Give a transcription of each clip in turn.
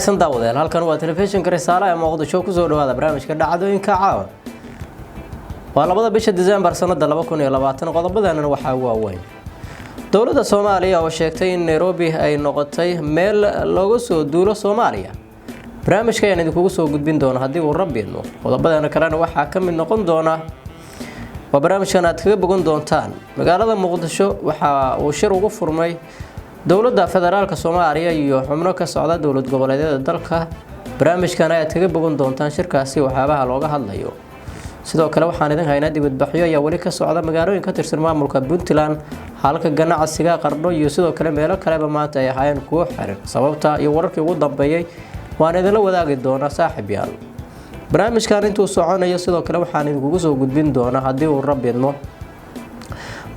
wanaagsan daawadeen halkan waa telefishinka Risaale ee Muqdisho ku soo dhawaada barnaamijka dhacdooyinka caawa waa 2 bisha December sanada 2020 qodobadana waxa waaweyn dawladda Soomaaliya oo sheegtay in Nairobi ay noqotay meel looga soo duulo Soomaaliya barnaamijka ayaan idinku soo gudbin doona hadii uu rabbiino qodobadana kalena waxa ka mid noqon doona waa barnaamijkan aad kaga bogan doontaan magaalada Muqdisho waxa uu shir ugu furmay dawladda federaalka Soomaaliya iyo xubno ka socda dawlad goboleedyada dalka barnaamijkan aad kaga bogan doontaan shirkaasi waxyaabaha looga hadlayo sidoo kale waxaan idin haynaa dibadbaxyo ayaa wali ka socda magaalooyin ka tirsan maamulka Puntland halka ganacsiga Qardho iyo sidoo kale meelo kale maanta ay hayaan kuwa xiran sababta iyo wararkii ugu dambeeyay waan idin la wadaagi doonaa saaxiibayaal barnaamijkan intuu soconayo sidoo kale waxaan idinku soo gudbin doonaa hadii uu rabbiino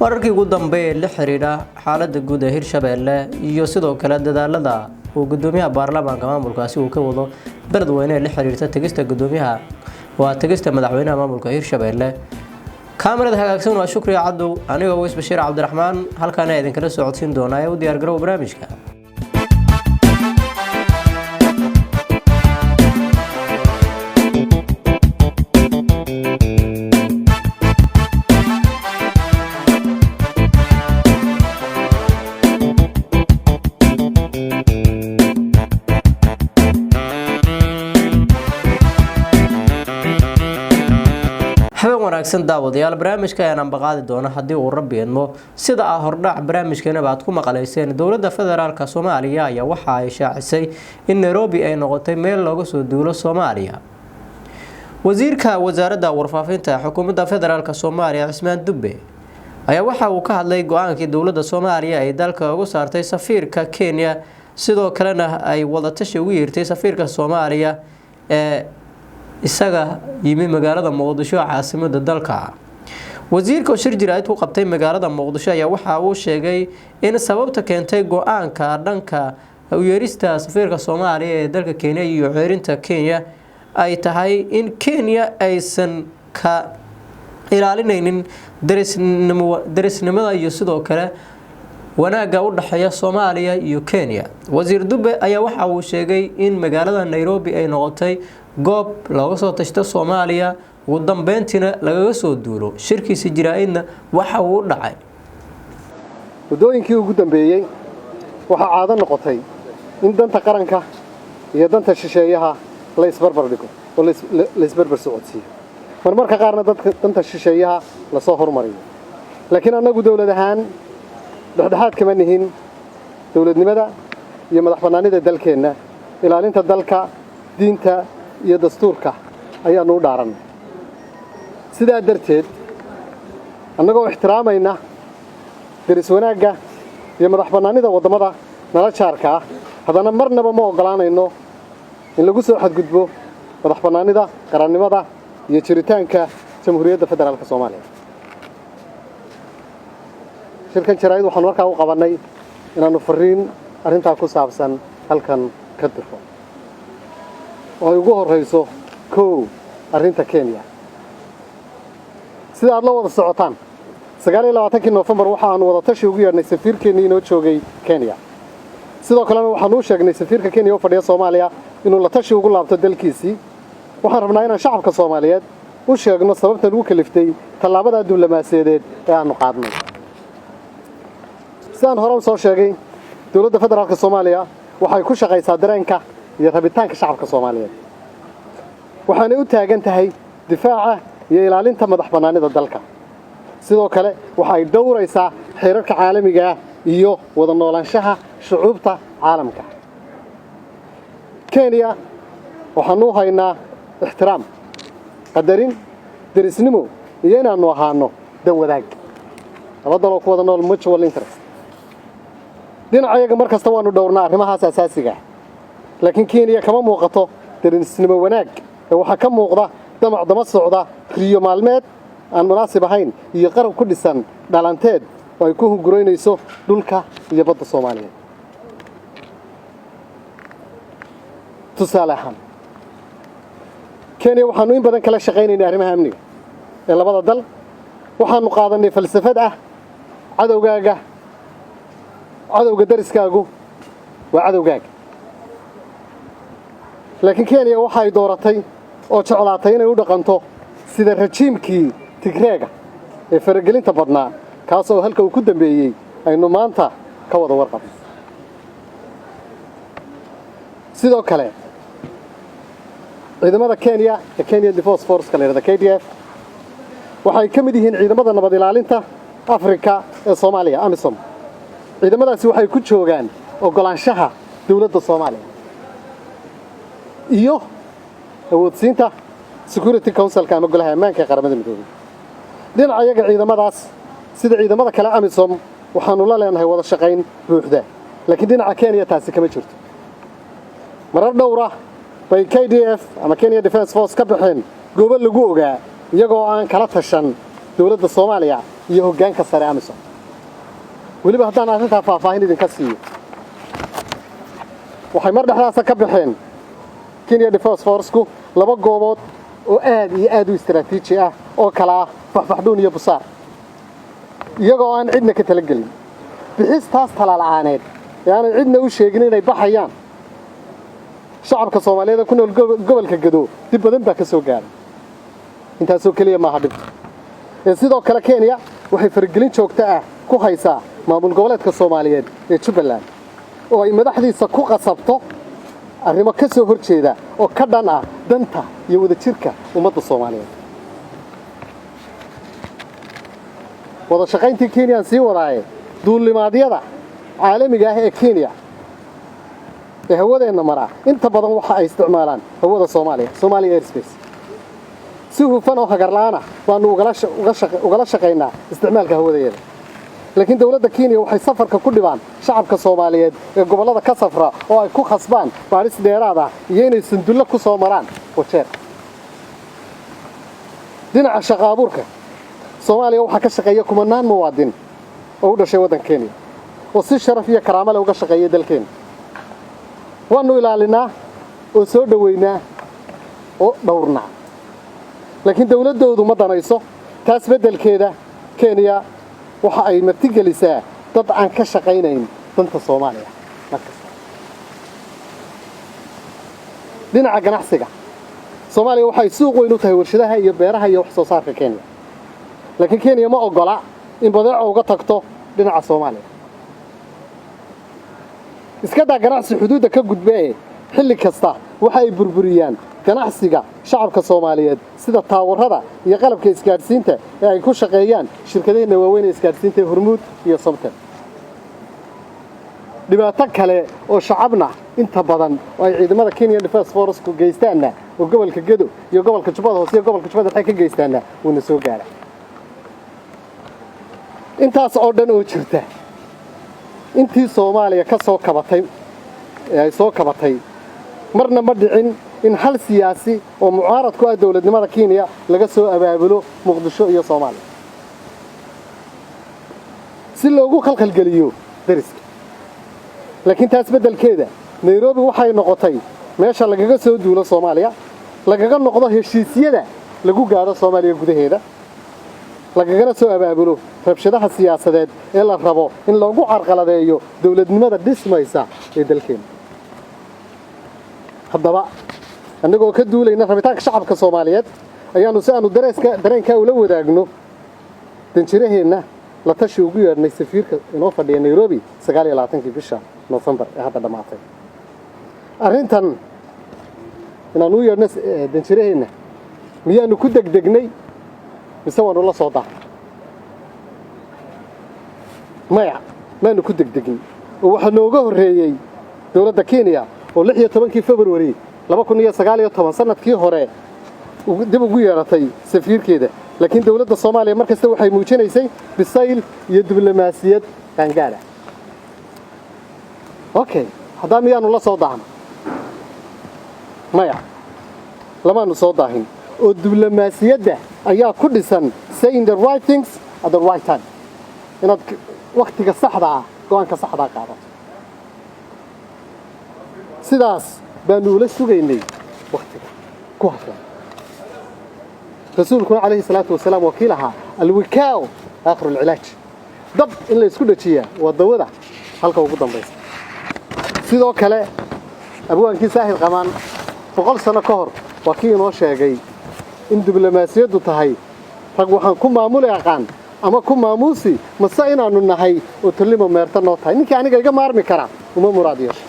wararkii ugu dambeeyay la xiriira xaaladda guud ee Hirshabeelle iyo sidoo kale dadaalada uu gudoomiyaha baarlamaanka maamulkaasi uu ka wado beledweyne la xiriirta tagista gudoomiyaha waa tagista madaxweynaha maamulka Hirshabeelle kaamirada hagaagsan waa Shukri Cadow aniga Ways Bashiir Cabdiraxmaan halkaan ay idin kala socodsiin doonaa u diyaar garow barnaamijka wanaagsan daawadayaal barnaamijka ayaan baqaadi doona hadii uu rabbiino sida hordhac barnaamijkeena baad ku maqaleyseen dawladda federaalka Soomaaliya ayaa waxa ay shaacisay in Nairobi ay noqotay meel looga soo duulo Soomaaliya wasiirka wasaaradda warfaafinta xukuumadda federaalka Soomaaliya Cismaan Dubbe ayaa waxa uu ka hadlay go'aankii dawladda Soomaaliya ay dalka ugu saartay safiirka Kenya sidoo kalena ay wada tashi ugu yeertay safiirka Soomaaliya ee isaga yimi magaalada Muqdisho caasimadda dalka wasiirka shir jiraayad ku qabtay magaalada Muqdisho ayaa waxa uu sheegay in sababta keentay go'aanka dhanka u yeerista safiirka Soomaaliya ee dalka Kenya iyo xeerinta Kenya ay tahay in Kenya aysan ka ilaalinaynin darisnimada iyo sidoo kale wanaaga u dhaxeeya Soomaaliya iyo Kenya wasiir Dubbe ayaa waxa uu sheegay in magaalada Nairobi ay noqotay goob looga soo tashto Soomaaliya ugu dambeyntiina laga soo duulo shirkiisa jiraayadna waxa uu dhacay wadooyinkii ugu dambeeyay waxa caado noqotay in danta qaranka iyo danta shisheeyaha la isbarbar dhigo oo la isbarbar socodsiyo marmarka qaarna dadka danta shisheeyaha la soo hormariyo laakiin anagu dawlad ahaan dhexdhexaad kama nihin dawladnimada iyo madaxbannaanida dalkeena ilaalinta dalka diinta iyo dastuurka ayaa noo dhaaran sidaa darteed annagoo ixtiraamayna daris wanaagga iyo madaxbannaanida wadamada nala jaarka ah haddana marnaba ma ogolaanayno in lagu soo xadgudbo madaxbannaanida qarannimada iyo jiritaanka jamhuuriyadda federaalka Soomaaliya shirkan jaraa'id waxaan markaa u qabanay inaanu fariin arrintaa ku saabsan halkan ka dirro oo ay ugu horeyso arrinta Kenya sida aad la wada socotaan 29 November waxaan wada tashi ugu yeernay safiirkeena inoo joogay Kenya sidoo kale waxaan u sheegnay safiirka Kenya oo fadhiya Soomaaliya inuu la tashi ugu laabto dalkiisii waxaan rabnaa inaan shacabka Soomaaliyeed u sheegno sababta ugu kaliftay talaabada diblomaasiyadeed ee aanu qaadnay sidaan hore soo sheegay dawladda federaalka Soomaaliya waxay ku shaqaysaa dareenka iyo rabitaanka shacabka Soomaaliyeed waxaanay u taagan tahay difaaca iyo ilaalinta madaxbannaanida dalka sidoo kale waxay dhowraysaa xeerarka caalamiga iyo wada noolaanshaha shucuubta caalamka Kenya waxaanu haynaa ixtiraam qadarin darisnimo iyo inaanu ahaano dan wadaag labadaba ku wada nool mutual interest dhinacayaga markasta waanu dhowrnaa arrimahaas asaasiga laakiin Kenya kama muuqato darisnimo wanaag waxa ka muuqda dama socda riyo maalmeed aan munaasib ahayn iyo qarab ku dhisan dhalanteed oo ay ku hunguraynayso dhulka iyo badda Soomaaliya tusaale ahaan Kenya waxaanu in badan kala shaqaynaynaa arrimaha amniga ee labada dal waxaanu qaadanay falsafad cadowga dariskaagu waa cadowgaaga laakiin Kenya waxay dooratay oo jeclaatay inay u dhaqanto sida rajiimkii Tigreega ee faragelinta badnaa kaas oo halka uu ku dambeeyay aynu maanta ka wada warqabno sidoo kale ciidamada Kenya ee Kenya Defence Force ka leeyahay KDF waxay ka mid yihiin ciidamada nabad ilaalinta Afrika ee Soomaaliya AMISOM ciidamadaasi waxay ku joogaan ogolaanshaha dawladda Soomaaliya iyo awoodsiinta Security Council ka ama golaha ammaanka ee qaramada midoobay dhinaca iyaga ciidamadaas sida ciidamada kale AMISOM waxaanu la leenahay wada shaqayn buuxda laakiin dhinaca Kenya taasi kama jirto marar dhowr ah bay KDF ama Kenya Defence Force ka baxeen goobo lagu ogaa iyagoo aan kala tashan dawladda Soomaaliya iyo hoggaanka sare AMISOM waliba haddaan arrintaa faahfaahin idinka siiyo waxay mar dhexdaas ka baxeen Kenya Defence Force-ku laba goobood oo aad u istiraatiiji ah oo kala ah faahfaahdun iyo busaar iyagoo aan cidna ka talagelin bixistaas talaalaaneed yaani cidna u sheegin inay baxayaan shacabka Soomaaliyeed ku nool gobolka Gado dib badan baa ka soo gaaray intaasoo kaliya ma hadib sidoo kale Kenya waxay faragelin joogto ah ku haysaa maamul goboleedka Soomaaliyeed ee Jubbaland oo ay madaxdiisa ku qasabto arrimo ka soo horjeeda oo ka dhan ah danta iyo wadajirka ummadda Soomaaliyeed wada shaqayntii Kenya si wadaaye duulimaadyada caalamiga ah ee Kenya ee hawadeena mara inta badan waxa ay isticmaalaan hawada Soomaaliya Somali Airspace si hufan oo hagarlaana baanu ugala shaqaynaa isticmaalka hawadeeda laakiin dawladda Kenya waxay safarka ku dhibaan shacabka Soomaaliyeed ee gobolada ka safra oo ay ku khasbaan baaris dheeraad ah iyo inay sanduuq ku soo maraan hotel dhinaca shaqo abuurka Soomaaliya waxa ka shaqeeya kumanaan muwaadin oo u dhashay waddanka Kenya oo si sharaf iyo karaamo leh uga shaqeeya dalkeena waanu ilaalinaa oo soo dhaweynaa oo dhowrnaa laakiin dawladoodu ma danayso taas bedelkeeda Kenya waxa ay martigelisaa dad aan ka shaqaynayn danta Soomaaliya dhinaca ganacsiga Soomaaliya waxay suuq weyn u tahay warshadaha iyo beeraha iyo wax soo saarka Kenya laakiin Kenya ma ogola in badeeco uga tagto dhinaca Soomaaliya iska daa ganacsi xuduudda ka gudbay xilli kasta waxa ay burburiyaan ganacsiga shacabka Soomaaliyeed sida taawarada iyo qalabka isgaarsiinta ee ay ku shaqeeyaan shirkadaha waaweyn ee isgaarsiinta Hormuud iyo Somtel dhibaato kale oo shacabna inta badan oo ay ciidamada Kenya Defence Force ku geystaan oo gobolka Gado iyo gobolka Jubbada Hoose iyo gobolka Jubbada Dhexe ka geystaan uu soo gaaray intaas oo dhan oo jirta intii Soomaaliya ka soo kabatay ay soo kabatay marna ma dhicin in hal siyaasi oo mucaarad ku ah dawladnimada Kenya laga soo abaabulo Muqdisho iyo Soomaaliya si loogu khalkhal geliyo dariska laakiin taas bedelkeeda Nairobi waxay noqotay meesha lagaga soo duulo Soomaaliya lagaga noqdo heshiisyada lagu gaaro Soomaaliya gudaheeda lagagana soo abaabulo rabshadaha siyaasadeed ee la rabo in lagu carqaladeeyo dawladnimada dhismaysa ee dalkeena haddaba annagoo ka duulayna rabitaanka shacabka Soomaaliyeed ayaanu si aanu dareenka ula wadaagno danjiraheena la tashi ugu yeernay safiirka inoo fadhiya Nairobi 29 bisha November ee hadda dhamaatay arrintan inaanu yeernay danjiraheena miyaanu ku degdegnay mise waanu la soo daa maya maanu ku degdegin oo waxa nooga horeeyay dawladda Kenya oo 16 February 2019 sanadkii hore dib ugu yeeratay safiirkeeda laakiin dawladda Soomaaliya markasta waxay muujinaysay bisayl iyo diblomaasiyad qaangaara okay hadaa miyaanu la soo daahno maya lamaanu soo daahin oo diblomaasiyadda ayaa ku dhisan saying the right things at the right time inaad waqtiga saxda ah go'aanka saxda qaadato sidaas baanu la sugaynay waqtiga ku habboon rasuulku alayhi salaatu wasalaam wakiilaha alwikaaw aakhir alcilaaj dab in la isku dhajiyaa waa dawada halka ugu dambaysa sidoo kale abwaankii saahil qamaan boqol sano ka hor waa kii inoo sheegay in diblomaasiyaddu tahay rag waxaan ku maamuli aqaan ama ku maamuusi mase inaanu nahay oo tallimo meerta noo tahay ninkii aniga iga maarmi kara uma muraad yeesho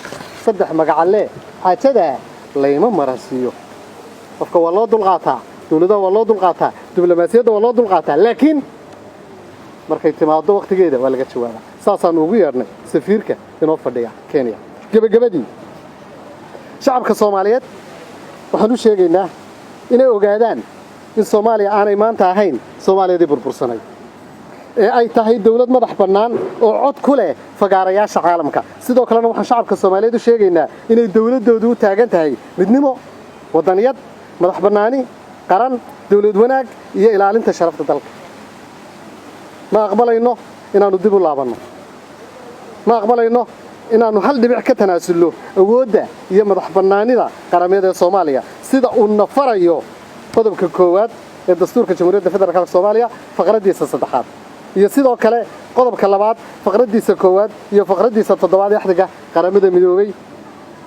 saddex magacalle xaajada layma marasiiyo qofka waa loo dulqaataa dawladda waa loo dulqaataa diblomaasiyadda waa loo dulqaataa laakiin markay timaado waqtigeeda waa laga jawaabaa saasaan ugu yeernay safiirka inoo fadhiya Kenya gabagabadii shacabka Soomaaliyeed waxaan u sheegaynaa inay ogaadaan in Soomaaliya aanay maanta ahayn Soomaaliyadii burbursanay ee ay tahay dawlad madax bannaan oo cod ku leh fagaarayaasha caalamka sidoo kalena waxaan shacabka Soomaaliyeed u sheegaynaa inay dawladoodu u taagan tahay midnimo wadaniyad madax bannaani qaran dawlad wanaag iyo ilaalinta sharafta dalka ma aqbalayno inaanu dib u laabanno ma aqbalayno inaanu hal dhibic ka tanaasulno awoodda iyo madax bannaanida qarameed ee Soomaaliya sida uu nafarayo qodobka koowaad ee dastuurka Jamhuuriyadda Federaalka Soomaaliya faqradiisa saddexaad iyo sidoo kale qodobka labaad faqradiisa koowaad iyo faqradiisa toddobaad ee xadhiga qaramada midoobay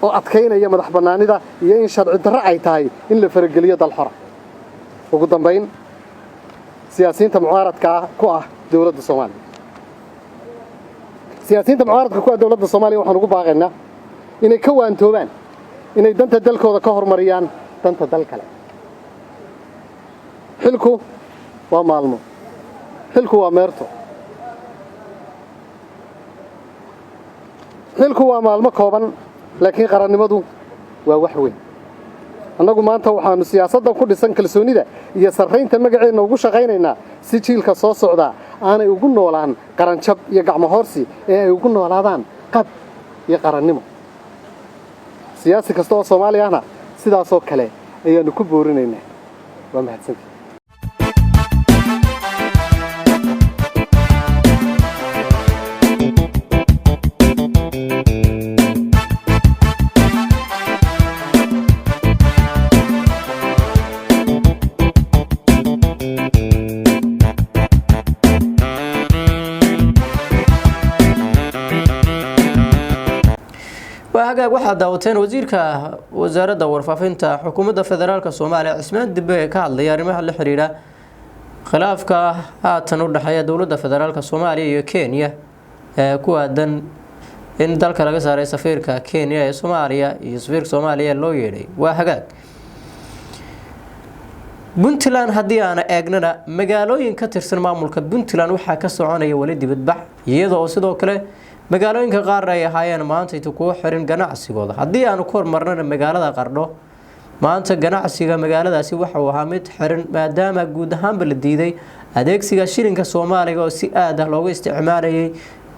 oo adkeynaya madax bannaanida iyo in sharci darro ay tahay in la farageliyo dal xor ugu dambeyn siyaasiyiinta mucaaradka ku ah dawladda Soomaaliya siyaasiyiinta mucaaradka ku ah dawladda Soomaaliya waxaan ugu baaqaynaa inay ka waantoobaan inay danta dalkooda ka hormariyaan danta dal kale xilku waa maalmo xilku waa meerto xilku waa maalmo kooban laakiin qarannimadu waa wax weyn annagu maanta waxaanu siyaasadda ku dhisan kalsoonida iyo sarreynta magaceena ugu shaqaynaynaa si jiilka soo socda aanay ugu noolaan qaranjab iyo gacmo hoorsi ee ay ugu noolaadaan qab iyo qarannimo siyaasi kasta oo Soomaali ahna sidaas oo kale ayaanu ku boorinaynaa waa mahadsantahay waxaad daawateen wasiirka wasaaradda warfaafinta xukuumadda federaalka Soomaaliya Cismaan Dibbe ee ka hadlaya arrimaha la xiriira khilaafka haatan u dhaxeeya dawladda federaalka Soomaaliya iyo Kenya ee ku aadan in dalka laga saaray safiirka Kenya ee Soomaaliya iyo safiirka Soomaaliya loo yeeray waa hagaag Puntland haddii aan eegnana magaalooyin ka tirsan maamulka Puntland waxaa ka soconaya wali dibadbax iyadoo sidoo kale magaalooyinka qaar ay ahaayeen maanta inta ku xiran ganacsigooda haddii aanu ku hormarnana magaalada Qardho maanta ganacsiga magaaladaasi waxa uu ahaa mid xiran maadaama guud ahaanba la diiday adeegsiga shilinka Soomaaliga oo si aad ah looga isticmaalayay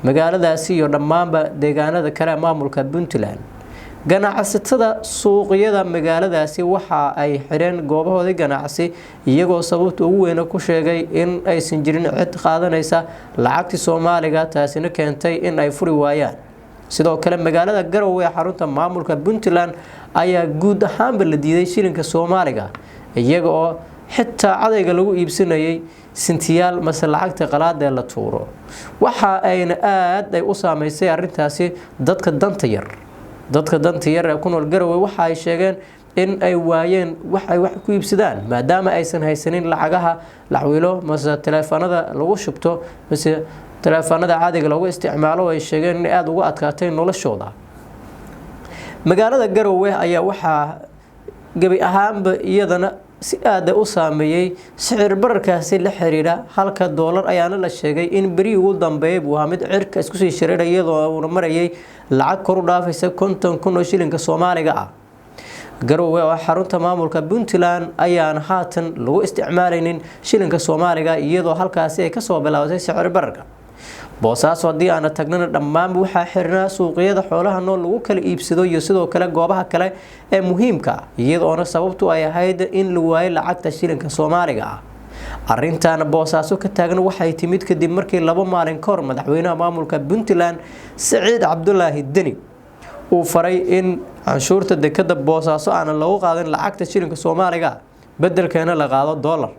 magaaladaasi iyo dhammaanba deegaanada kale maamulka Puntland ganacsatada suuqyada magaaladaasi waxa ay xireen goobahoodii ganacsi iyagoo sababta ugu weyn ku sheegay in aysan jirin cid qaadanaysa lacagta Soomaaliga taasina keentay in ay furi waayaan sidoo kale magaalada Garowe ee xarunta maamulka Puntland ayaa guud ahaanba la diiday shilinka Soomaaliga iyaga oo xitaa cadayga lagu iibsanayay sintiyaal mas lacagta qalaad ee la tuuro waxa ayna aad ay u saameysay arintaasi dadka danta yar ee ku nool Garowe waxa ay sheegeen in ay waayeen wax ay wax ku iibsadaan maadaama aysan haysanin lacagaha laxwiilo mase telefoonada lagu shubto mase telefoonada caadiga lagu isticmaalo ay sheegeen in aad uga adkaatay noloshooda magaalada Garowe ayaa waxa gabi ahaanba iyadana si aad u saameeyay sicir bararkaasi la xiriira halka dollar ayaana la sheegay in bari ugu dambeeyay uu mid cirka isku sii shareeray iyadoo uu marayay lacag kor u dhaafaysa 50,000 oo shilinka Soomaaliga ah Garowe oo xarunta maamulka Puntland ayaan haatan lagu isticmaalaynin shilinka Soomaaliga iyadoo halkaasi ay ka soo bilowday sicir bararka Boosaaso haddii aan tagnana dhammaan waxa xirnaa suuqyada xoolaha nool lagu kala iibsado iyo sidoo kale goobaha kale ee muhiimka iyadoo sababtu ay ahayd in la waayay lacagta shilinka Soomaaliga ah arintan Boosaaso ka taagan waxay timid kadib markii laba maalin ka hor madaxweynaha maamulka Puntland Saciid Cabdullaahi Deni uu faray in canshuurta dekada Boosaaso aan lagu qaadin lacagta shilinka Soomaaliga bedelkeena la qaado dollar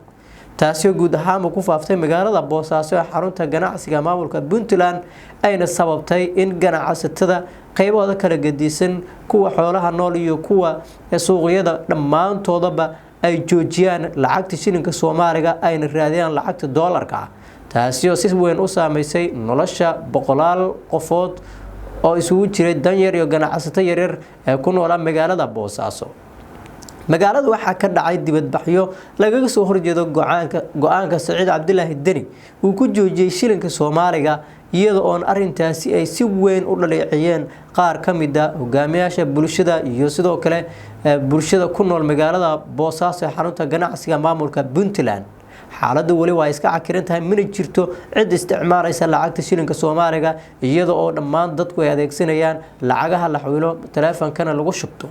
taasi guud ahaan ku faaftay magaalada Boosaaso ee xarunta ganacsiga maamulka Puntland ayna sababtay in ganacsatada qaybahooda kala gedisan kuwa xoolaha nool iyo kuwa suuqyada dhammaantoodaba ay joojiyaan lacagta shilinka Soomaaliga ayna raadiyaan lacagta doolarka taasi oo si weyn u saameysay nolosha boqolaal qofood oo isugu jiray danyar iyo ganacsato yaryar ee ku nool magaalada Boosaaso. magaalada waxaa ka dhacay dibadbaxyo lagaga soo horjeedo go'aanka Saciid Cabdilaahi Deni uu ku joojiyay shilinka Soomaaliga iyadoo on arintaasi ay si weyn u dhaleeceeyeen qaar ka mid ah hogaamiyaasha bulshada iyo sidoo kale bulshada ku nool magaalada Boosaaso ee xarunta ganacsiga maamulka Puntland. xaaladdu wali waa iska cakiran tahay mana jirto cid isticmaalaysa lacagta shilinka Soomaaliga iyadoo oo dhammaan dadku ay adeegsanayaan lacagaha la xawilo taleefankana lagu shubto.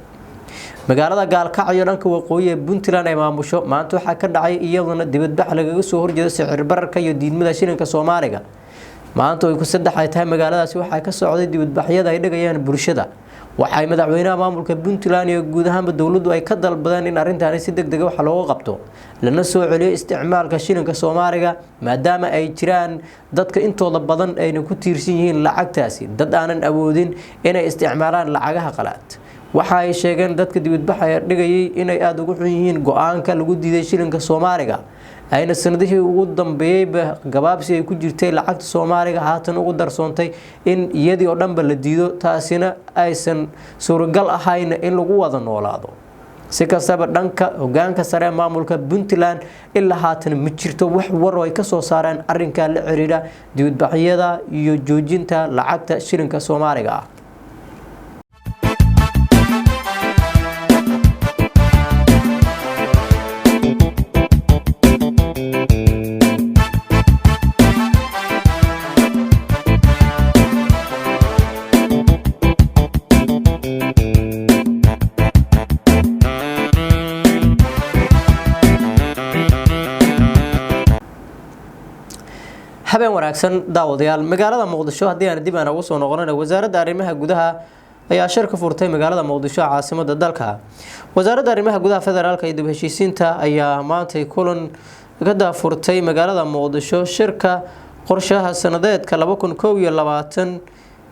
magaalada Gaalkacyo dhanka waqooyi ee Puntland ay maamusho maanta waxaa ka dhacay iyaduna dibadbax lagaga soo horjeedo sicir bararka iyo diidmada shilinka Soomaaliga. maanta ay ku saddex ay tahay magaaladaasi waxaa ka socday dibadbaxyada ay dhagayaan bulshada. waxay madaxweynaha maamulka Puntland iyo guud ahaan dawladdu ay ka dalbadeen in arrintan si degdeg ah wax looga qabto lana soo celiyo isticmaalka shilinka Soomaaliga maadaama ay jiraan dadka intooda badan ay ku tiirsan yihiin lacagtaasi dad aanan awoodin inay isticmaalaan lacagaha qalaad. waxa ay sheegeen dadka dibadbaxaya dhigayay inay aad ugu xun yihiin go'aanka lagu diiday shilinka Soomaaliga ayna sanadihii ugu dambeeyay gabaabsi ay ku jirtay lacagta Soomaaliga haatan ugu darsoontay in iyadii oo dhanba la diido taasina aysan suuragal ahayn in lagu wada noolaado. si kastaba dhanka hogaanka sare ee maamulka Puntland ilaa haatan ma jirto wax war oo ay ka soo saareen arrinka la xiriira dibadbaxyada iyo joojinta lacagta shilinka Soomaaliga. habeen wanaagsan daawadayaal magaalada Muqdisho hadii aan dib ugu soo noqono wasaaradda arrimaha gudaha ayaa shir ka furtay magaalada Muqdisho caasimadda dalka. wasaaradda arrimaha gudaha federaalka iyo dib u heshiisiinta ayaa maanta kulan ka daafurtay magaalada Muqdisho shirka qorshaha sanadeedka 2021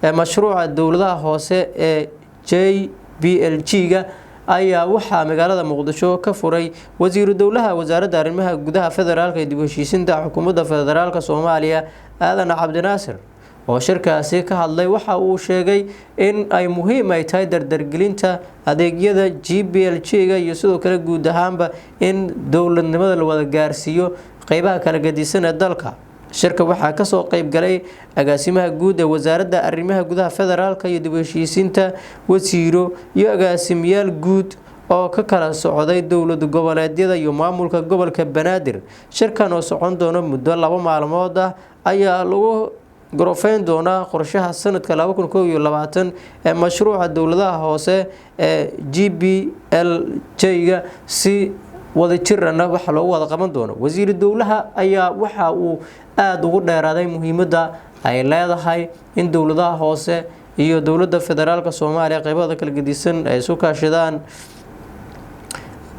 ee mashruuca dawladaha hoose ee JBLG-ga ayaa waxaa magaalada Muqdisho ka furay wasiir dawlaha wasaaradda arrimaha gudaha federaalka iyo dib u heshiisiinta xukuumadda federaalka Soomaaliya Aadan Cabdinaasir oo shirkaasi ka hadlay waxa uu sheegay in ay muhiim ay tahay dardargelinta adeegyada JBLG-ga iyo sidoo kale guud ahaanba in dawladnimada la wada gaarsiiyo qaybaha kala gedisan ee dalka. shirka waxaa ka soo qayb galay agaasimaha guud ee wasaaradda arrimaha gudaha federaalka iyo dib u heshiisiinta wasiiro iyo agaasimayaal guud oo ka kala socday dawlad goboleedyada iyo maamulka gobolka Banaadir. shirkan oo socon doona muddo 2 maalmood ah ayaa lagu gorofeyn doona qorshaha sanadka 2021 ee mashruuca dawladaha hoose ee JBLG-ga si wada jirana waxa loo wada qaban doono. wasiir dawlaha ayaa waxa uu aad ugu dheeraaday muhiimadda ay leedahay in dawladaha hoose iyo dawladda federaalka Soomaaliya qaybada kala gedisan ay soo kaashadaan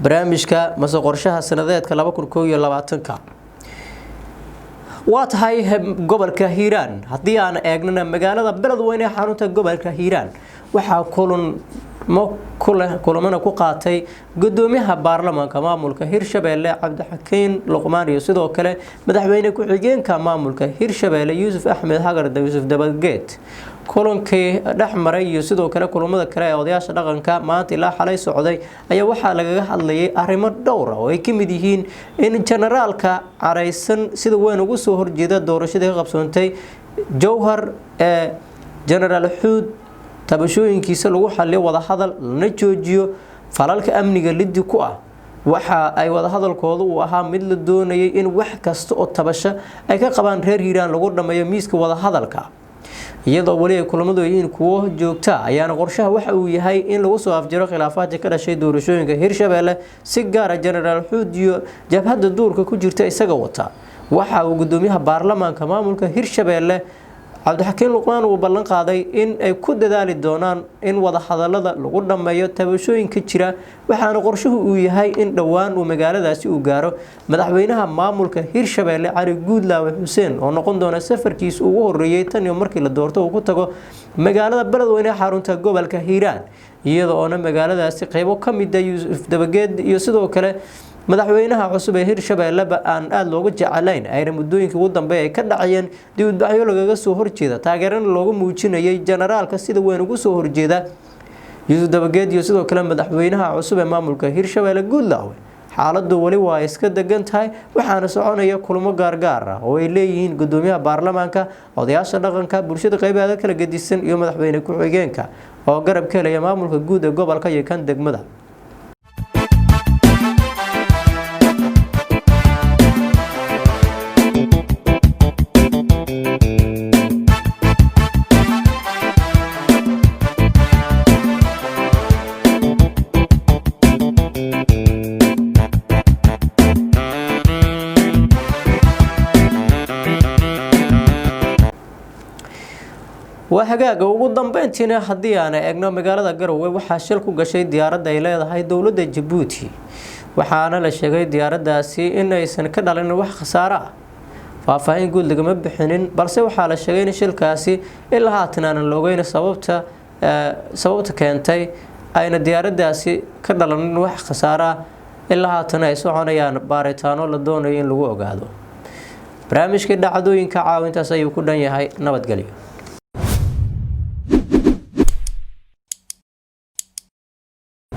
barnaamijka qorshaha sanadeedka 2021. waa tahay gobolka Hiiraan hadii aan eegnana magaalada Beledweyne ee xarunta gobolka Hiiraan waxaa kulamana ku qaatay gudoomiyaha baarlamaanka maamulka Hirshabeelle Cabdixakiin Luqmaan iyo sidoo kale madaxweyne ku xigeenka maamulka Hirshabeelle Yuusuf Axmed Hagar Yuusuf Dabageed. kulankii dhaxmaray iyo sidoo kale kulamada kale ee odayaasha dhaqanka maanta ilaa xalay socday ayaa waxaa lagaga hadlayay arrimo dhowr ah oo ay ka mid yihiin in generaalka careysan sida weyn ugu soo horjeeda doorashadii ka qabsoontay Jowhar ee General Xuud tabashooyinkiisa lagu xalliyo wada hadal lana joojiyo falalka amniga liddi ku ah. waxa ay wada hadalkoodu uu ahaa mid la doonayay in wax kasta oo tabasho ay ka qabaan reer Hiiraan lagu dhameeyo miiska wada hadalka. iyadoo wali ay kulamadu yihiin kuwo joogta ayaana qorshaha waxa uu yahay in lagu soo afjaro khilaafaadka ka dhashay doorashooyinka Hirshabeelle si gaar ah General Xuud iyo jabhadda duurka ku jirta isaga wata. waxa uu gudoomiyaha baarlamaanka maamulka Hirshabeelle cabdixakiin luqmaan uu ballan qaaday in ay ku dadaali doonaan in wada hadalada lagu dhammeeyo tabashooyinka jira waxaana qorshuhu uu yahay in dhowaan uu magaaladaasi uu gaaro madaxweynaha maamulka Hirshabelle Cali Guudlaawe Xuseen oo noqon doona safarkiisa ugu horeeyay tan iyo markii la doorto uu ku tago magaalada Beledweyne xarunta gobolka Hiiraan iyadoo magaaladaasi qaybo ka mid ah Yuusuf Dabageed iyo sidoo kale madaxweynaha cusub ee Hirshabelle aan aad looga jecelayn ayna muddooyinkii ugu dambeeyay ay ka dhacayeen dibadbaxyo lagaga soo horjeeda taageerana loogu muujinayay generaalka sida weyn ugu soo horjeeda Yuusuf Dabageed iyo sidoo kale madaxweynaha cusub ee maamulka Hirshabelle Guudlaawe xaaladdu wali waa iska degan tahay waxaana soconaya kulamo gaargaar ah oo ay leeyihiin gudoomiyaha baarlamaanka odayaasha dhaqanka bulshada qaybaha kala gedisan iyo madaxweyne ku-xigeenka oo garab ka helaya maamulka guud ee gobolka iyo kan degmada وهجاج وقدام بنتنا هديانا إجنا مجالات جروي وحاشل كوجشي ديارة دايلة هاي دولة جيبوتي وحنا للشيء ديارة داسي إنه يسن كده لأنه وح خسارة فافين يقول لك ما بحنين برسي وحال الشيء نشيل كاسي إلا هاتنا اللوجين سببته كانتي أين ديارة داسي كده لأنه وح خسارة إلا هاتنا يسوعنا يعني باريتانو لدون ين لوجو قادو برامج كده عدوين كعاون تسيو كده هاي نبت قليل